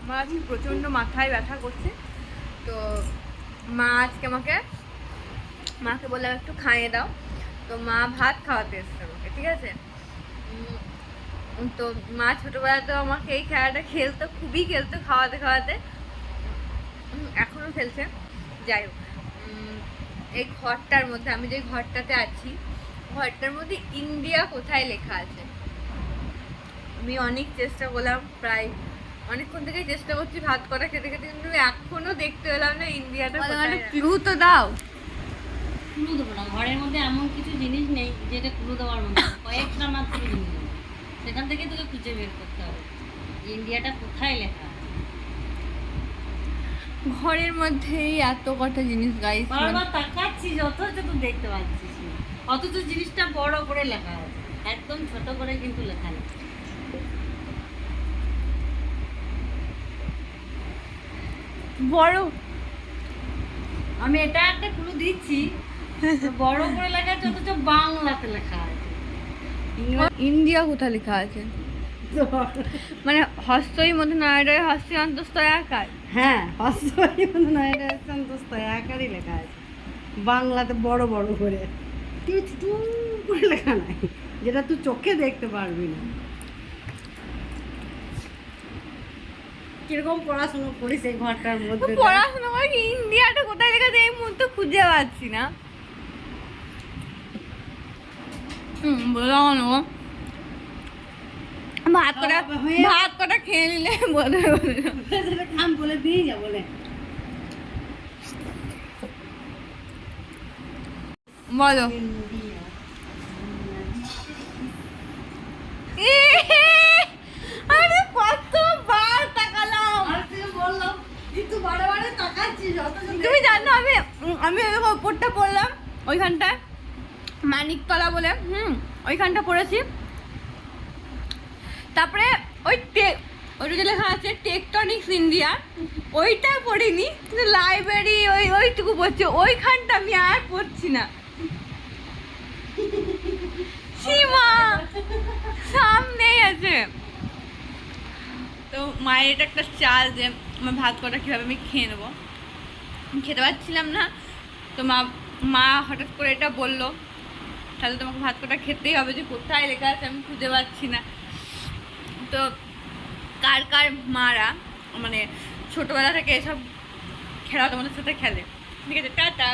আমার আজকে প্রচণ্ড মাথায় ব্যথা করছে। তো মা আজকে মাকে বললাম একটু খাইয়ে দাও। তো মা ভাত খাওয়াতে এসছে আমাকে, ঠিক আছে। তো মা ছোটোবেলাতেও আমাকে এই খেলাটা খেলতো, খুবই খেলতো, খাওয়াতে খাওয়াতে এখনও খেলছে। যাই হোক, এই ঘরটার মধ্যে, আমি যে ঘরটাতে আছি, ঘরটার মধ্যে ইন্ডিয়া কোথায় লেখা আছে। আমি অনেক চেষ্টা করলাম, প্রায় অনেকক্ষণ থেকেই চেষ্টা করছি ভাত করা খেতে খেতে, কিন্তু এখনো দেখতে পেলাম না ইন্ডিয়াটা কোথায়। ক্লু তো দাও। ক্লু দেবো না, ঘরের মধ্যে এমন কিছু জিনিস নেই যেটা ক্লু দেওয়ার মধ্যে, কয়েকটা মাত্র জিনিস আছে, সেখান থেকে তোকে খুঁজে বের করতে হবে ইন্ডিয়াটা কোথায় লেখা আছে। ঘরের মধ্যেই এত কটা জিনিস গাইস, বারবার তাকাচ্ছিস অথচ তুই দেখতে পাচ্ছিস না, অথচ জিনিসটা বড় করে লেখা আছে, একদম ছোট করে কিন্তু লেখা নেই। বড়, আমি এটা একটা ক্লু দিচ্ছি, বড় করে লেখা আছে অথচ বাংলাতে লেখা আছে। ইন্ডিয়া কোথায় লেখা আছে? মানে হস্তই মধ্যে নয়ডায় হস্তি অন্তস্থ আকার। হ্যাঁ, হস্তই মধ্যে নয়ডায় অন্তস্থ আকারই লেখা আছে, বাংলাতে বড় বড় করে, টিটু করে লেখা নাই, যেটা তুই চোখে দেখতে পারবি না। কিরকম পড়াশোনা করিস এই ঘরটার মধ্যে? পড়াশোনা করে কি, ইন্ডিয়াটা কোথায় লেখা আছে এই মুহূর্তে খুঁজে পাচ্ছি না। বললাম ভাত কটা খেয়ে নিলে খাম বলে দিয়ে যা বলে। বলো। আরে কতবার তাকালাম, বললাম তুই বারে তাকাচ্ছিস। তুমি জানো আমি ওপরটা পড়লাম, ওইখানটায় মানিকতলা বলে, ওইখানটা পড়েছি। তারপরে ওইটা যে লেখা আছে টেকটনিক্স ইন্ডিয়া, ওইটা পড়িনি, কিন্তু লাইব্রেরি ওইটুকু পড়ছি, ওইখানটা আমি আর পড়ছি না। সীমা সামনেই আছে। তো মায়ের এটা একটা চাল যে আমার ভাত কটা কীভাবে আমি খেয়ে নেবো, খেতে পারছিলাম না। তো মা হঠাৎ করে এটা বললো, তাহলে তোমাকে ভাত কটা খেতেই হবে, যে কোথায় লেখা আছে আমি খুঁজে পাচ্ছি না। তো কার কার মারা মানে ছোটোবেলা থেকে এসব খেলা তোমাদের সাথে খেলে? ঠিক আছে, টাটা।